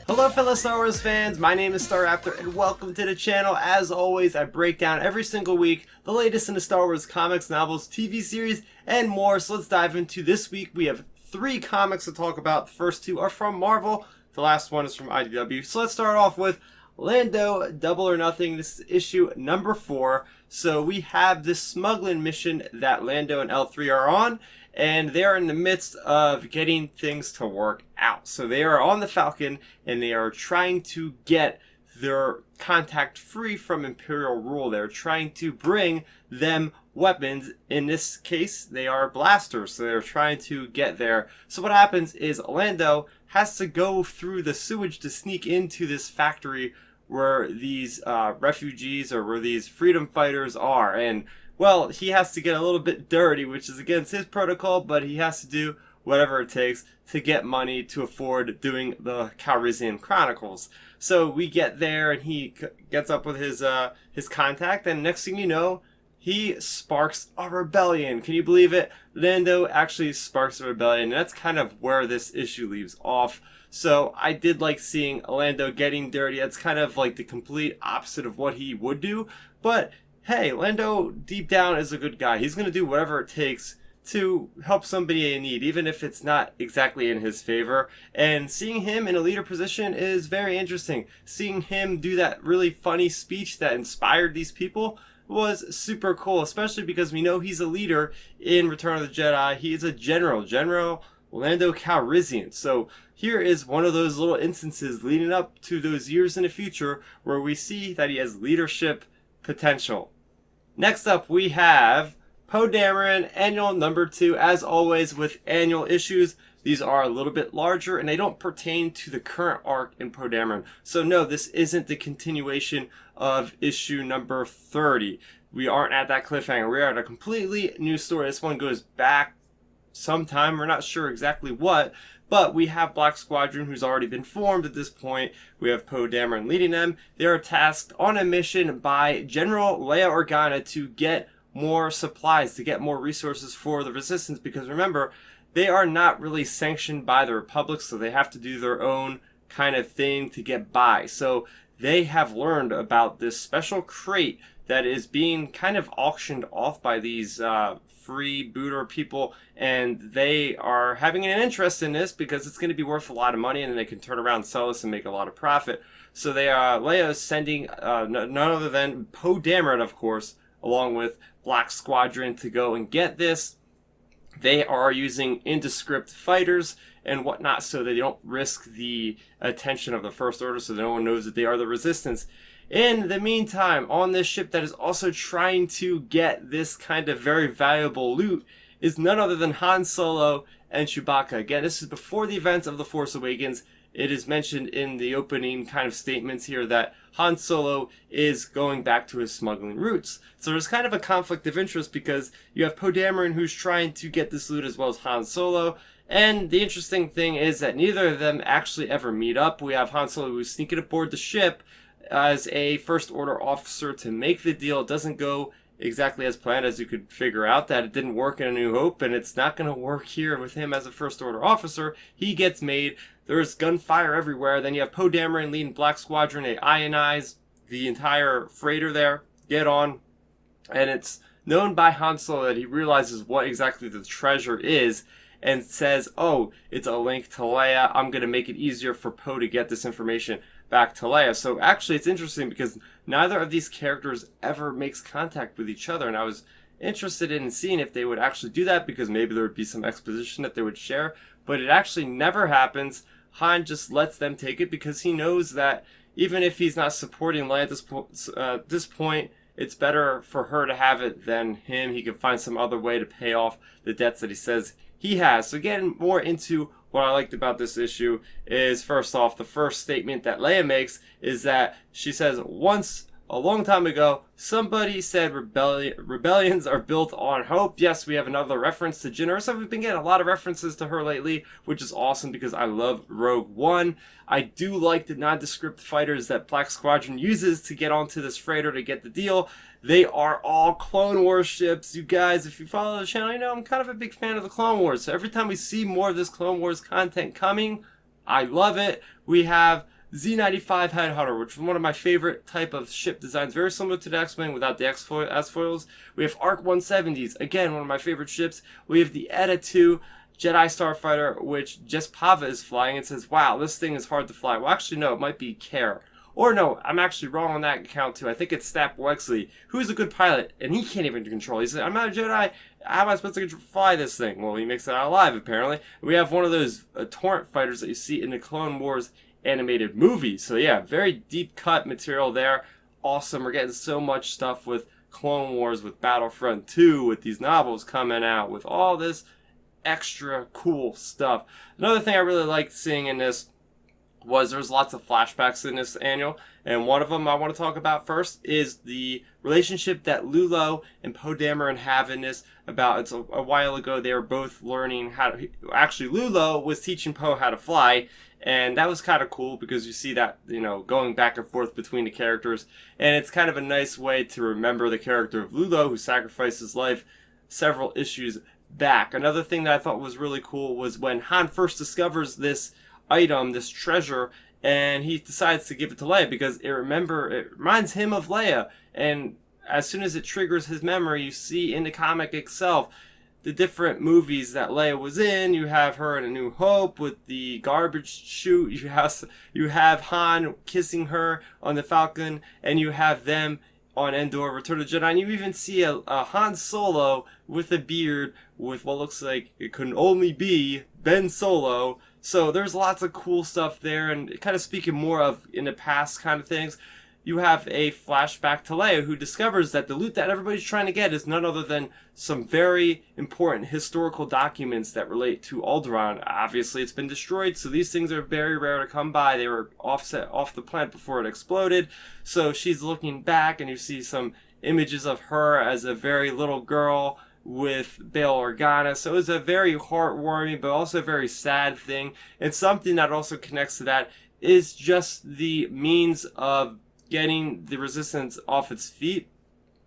Hello fellow Star Wars fans, my name is Starrapter and welcome to the channel. As always, I break down every single week the latest in the Star Wars comics, novels, TV series, and more. So let's dive into this week. We have 3 comics to talk about. The first 2 are from Marvel, the last one is from IDW. So let's start off with Lando, Double or Nothing. This is issue number 4. So we have this smuggling mission that Lando and L3 are on, and they are in the midst of getting things to work out. So they are on the Falcon, and they are trying to get their contact free from Imperial rule. They're trying to bring them weapons. In this case, they are blasters, so they're trying to get there. So what happens is Lando has to go through the sewage to sneak into this factory where these refugees or where these freedom fighters are. And well, he has to get a little bit dirty, which is against his protocol, but he has to do whatever it takes to get money to afford doing the Calrissian Chronicles. So we get there, and he gets up with his contact, and next thing you know, he sparks a rebellion. Can you believe it? Lando actually sparks a rebellion, and that's kind of where this issue leaves off. So I did like seeing Lando getting dirty. That's kind of like the complete opposite of what he would do, but hey, Lando deep down is a good guy. He's going to do whatever it takes to help somebody in need, even if it's not exactly in his favor. And seeing him in a leader position is very interesting. Seeing him do that really funny speech that inspired these people was super cool, especially because we know he's a leader in Return of the Jedi. He is a General Lando Calrissian. So here is one of those little instances leading up to those years in the future where we see that he has leadership potential. Next up, we have Poe Dameron, annual number 2, as always with annual issues. These are a little bit larger, and they don't pertain to the current arc in Poe Dameron. So no, this isn't the continuation of issue number 30. We aren't at that cliffhanger. We're at a completely new story. This one goes back sometime. We're not sure exactly what, but we have Black Squadron, who's already been formed at this point. We have Poe Dameron leading them. They are tasked on a mission by General Leia Organa to get more supplies, to get more resources for the Resistance, because remember, they are not really sanctioned by the Republic, so they have to do their own kind of thing to get by. So they have learned about this special crate that is being kind of auctioned off by these freebooter people, and they are having an interest in this because it's going to be worth a lot of money, and then they can turn around and sell this and make a lot of profit. So they Leia is sending none other than Poe Dameron, of course, along with Black Squadron to go and get this. They are using indescript fighters and whatnot so that they don't risk the attention of the First Order, so that no one knows that they are the Resistance. In the meantime, on this ship that is also trying to get this kind of very valuable loot is none other than Han Solo and Chewbacca. Again, this is before the events of The Force Awakens. It is mentioned in the opening kind of statements here that Han Solo is going back to his smuggling roots. So there's kind of a conflict of interest because you have Poe Dameron, who's trying to get this loot, as well as Han Solo. And the interesting thing is that neither of them actually ever meet up. We have Han Solo who's sneaking aboard the ship as a First Order officer to make the deal. It doesn't go exactly as planned, as you could figure out that it didn't work in A New Hope, and it's not going to work here with him as a First Order officer. He gets made. There's gunfire everywhere. Then you have Poe Dameron leading Black Squadron. They ionize the entire freighter there, get on, and it's known by Han Solo that he realizes what exactly the treasure is and says, oh, it's a link to Leia. I'm going to make it easier for Poe to get this information back to Leia. So actually it's interesting because neither of these characters ever makes contact with each other, and I was interested in seeing if they would actually do that because maybe there would be some exposition that they would share, but it actually never happens. Han just lets them take it because he knows that even if he's not supporting Leia at this point, it's better for her to have it than him. He can find some other way to pay off the debts that he says he has. So getting more into what I liked about this issue is, first off, the first statement that Leia makes is that she says, once a long time ago, somebody said rebellions are built on hope. Yes, we have another reference to Jyn Erso. We've been getting a lot of references to her lately, which is awesome because I love Rogue One. I do like the nondescript fighters that Black Squadron uses to get onto this freighter to get the deal. They are all Clone Wars ships. You guys, if you follow the channel, you know I'm kind of a big fan of the Clone Wars. So every time we see more of this Clone Wars content coming, I love it. We have Z95 Headhunter, which is one of my favorite type of ship designs, very similar to the X-Wing without the S-foils. We have ARC 170s, again, one of my favorite ships. We have the ETA 2 Jedi Starfighter, which Jess Pava is flying and says, wow, this thing is hard to fly. Well, actually, no, it might be Care. Or no, I'm actually wrong on that account too. I think it's Stapp Wexley, who's a good pilot, and he can't even control. He said, I'm not a Jedi. How am I supposed to fly this thing? Well, he makes it out alive, apparently. We have one of those torrent fighters that you see in the Clone Wars animated movies. So yeah, very deep cut material there. Awesome. We're getting so much stuff with Clone Wars, with Battlefront 2, with these novels coming out, with all this extra cool stuff. Another thing I really liked seeing in this was there's lots of flashbacks in this annual, and one of them I want to talk about first is the relationship that Lulo and Poe Dameron have in this. It's a while ago they were both learning how to, actually Lulo was teaching Poe how to fly, and that was kind of cool because you see that, you know, going back and forth between the characters, and it's kind of a nice way to remember the character of Lulo, who sacrificed his life several issues back. Another thing that I thought was really cool was when Han first discovers this item, this treasure, and he decides to give it to Leia because it reminds him of Leia, and as soon as it triggers his memory, you see in the comic itself the different movies that Leia was in. You have her in A New Hope with the garbage chute, you have Han kissing her on the Falcon, and you have them on Endor, Return of the Jedi, and you even see a Han Solo with a beard with what looks like it could only be Ben Solo. So there's lots of cool stuff there, and kind of speaking more of in the past kind of things, you have a flashback to Leia, who discovers that the loot that everybody's trying to get is none other than some very important historical documents that relate to Alderaan. Obviously, it's been destroyed, so these things are very rare to come by. They were off the planet before it exploded. So she's looking back, and you see some images of her as a very little girl with Bail Organa. So it's a very heartwarming but also very sad thing. And something that also connects to that is just the means of getting the Resistance off its feet.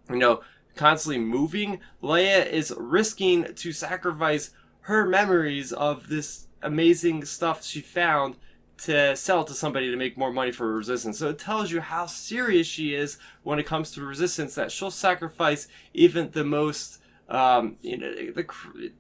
You know, constantly moving. Leia is risking to sacrifice her memories of this amazing stuff she found to sell to somebody to make more money for Resistance. So it tells you how serious she is when it comes to Resistance, that she'll sacrifice even the most the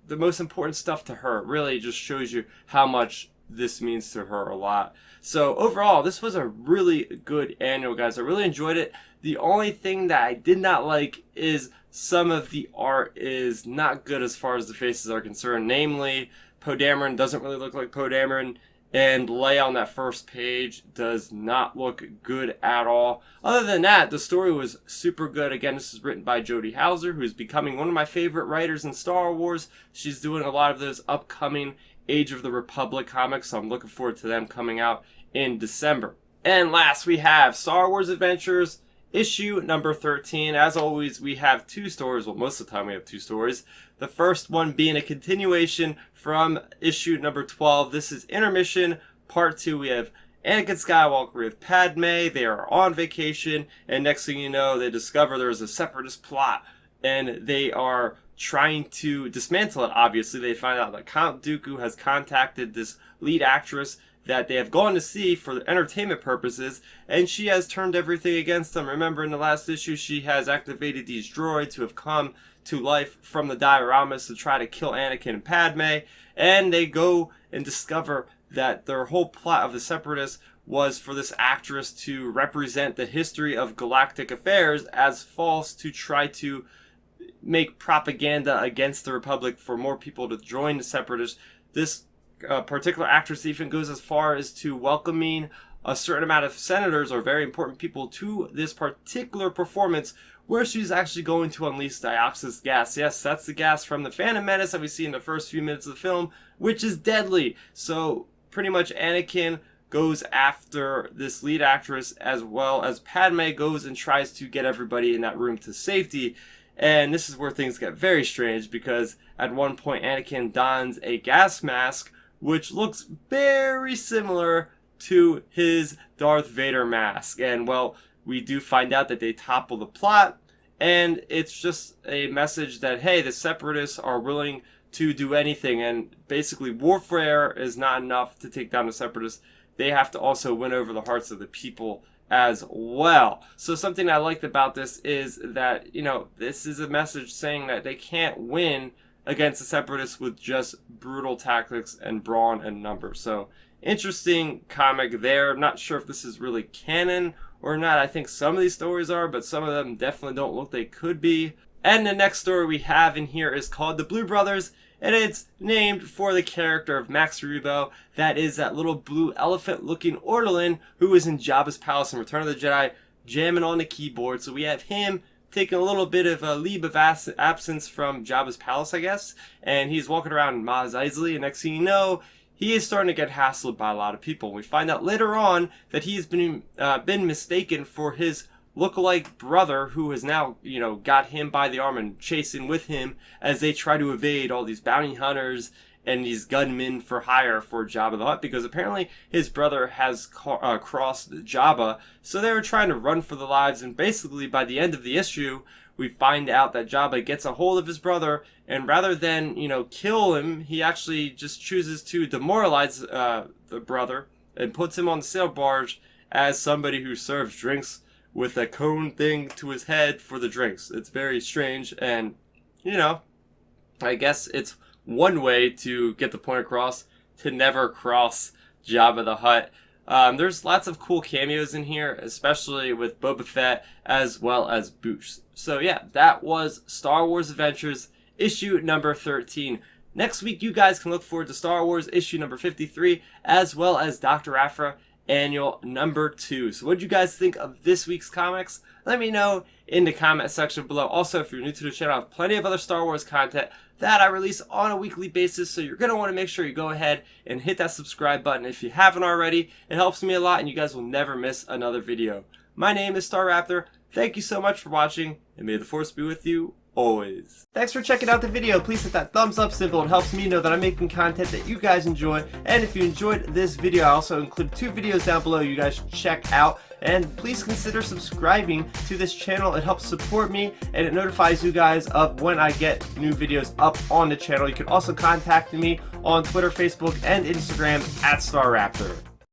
most important stuff to her. It really just shows you how much this means to her a lot. So overall, this was a really good annual, guys. I really enjoyed it. The only thing that I did not like is some of the art is not good as far as the faces are concerned. Namely, Poe Dameron doesn't really look like Poe Dameron, and Leia on that first page does not look good at all. Other than that, the story was super good. Again, this is written by Jodie Houser, who's becoming one of my favorite writers in Star Wars. She's doing a lot of those upcoming Age of the Republic comics, so I'm looking forward to them coming out in December. And last, we have Star Wars Adventures issue number 13. As always, we have two stories. Well, most of the time we have two stories. The first one being a continuation from issue number 12. This is Intermission Part 2. We have Anakin Skywalker with Padme. They are on vacation, and next thing you know, they discover there's a Separatist plot, and they are trying to dismantle it. Obviously, they find out that Count Dooku has contacted this lead actress that they have gone to see for entertainment purposes, and she has turned everything against them. Remember, in the last issue, she has activated these droids who have come to life from the dioramas to try to kill Anakin and Padme, and they go and discover that their whole plot of the Separatists was for this actress to represent the history of galactic affairs as false, to try to make propaganda against the Republic for more people to join the Separatists. This particular actress even goes as far as to welcoming a certain amount of senators or very important people to this particular performance, where she's actually going to unleash dioxis gas. Yes, that's the gas from the Phantom Menace that we see in the first few minutes of the film, which is deadly. So pretty much Anakin goes after this lead actress, as well as Padme goes and tries to get everybody in that room to safety. And this is where things get very strange, because at one point Anakin dons a gas mask which looks very similar to his Darth Vader mask. And well, we do find out that they topple the plot, and it's just a message that, hey, the Separatists are willing to do anything, and basically warfare is not enough to take down the Separatists. They have to also win over the hearts of the people as well. So something I liked about this is that, you know, this is a message saying that they can't win against the Separatists with just brutal tactics and brawn and numbers. So interesting comic there. I'm not sure if this is really canon or not. I think some of these stories are, but some of them definitely don't look they could be. And the next story we have in here is called The Blue Brothers, and it's named for the character of Max Rebo. That is that little blue elephant-looking Ortolan who is in Jabba's palace in Return of the Jedi, jamming on the keyboard. So we have him taking a little bit of a leave of absence from Jabba's palace, I guess, and he's walking around Maz Eisley, and next thing you know, he is starting to get hassled by a lot of people. We find out later on that he's been mistaken for his lookalike brother, who has now, you know, got him by the arm and chasing with him as they try to evade all these bounty hunters and these gunmen for hire for Jabba the Hutt, because apparently his brother has crossed Jabba, so they were trying to run for their lives. And basically by the end of the issue, we find out that Jabba gets a hold of his brother, and rather than, you know, kill him, he actually just chooses to demoralize the brother and puts him on the sail barge as somebody who serves drinks with a cone thing to his head for the drinks. It's very strange, and, you know, I guess it's one way to get the point across, to never cross Jabba the Hutt. There's lots of cool cameos in here, especially with Boba Fett as well as Boosh. So yeah, that was Star Wars Adventures issue number 13. Next week, you guys can look forward to Star Wars issue number 53, as well as Dr. Aphra Annual number 2. So what did you guys think of this week's comics? Let me know in the comment section below. Also, if you're new to the channel, I have plenty of other Star Wars content that I release on a weekly basis, so you're going to want to make sure you go ahead and hit that subscribe button if you haven't already. It helps me a lot, and you guys will never miss another video. My name is Starrapter. Thank you so much for watching, and may the Force be with you always. Thanks for checking out the video. Please hit that thumbs up symbol. It helps me know that I'm making content that you guys enjoy. And if you enjoyed this video, I also include 2 videos down below you guys should check out. And please consider subscribing to this channel. It helps support me, and it notifies you guys of when I get new videos up on the channel. You can also contact me on Twitter, Facebook, and Instagram at Starrapter.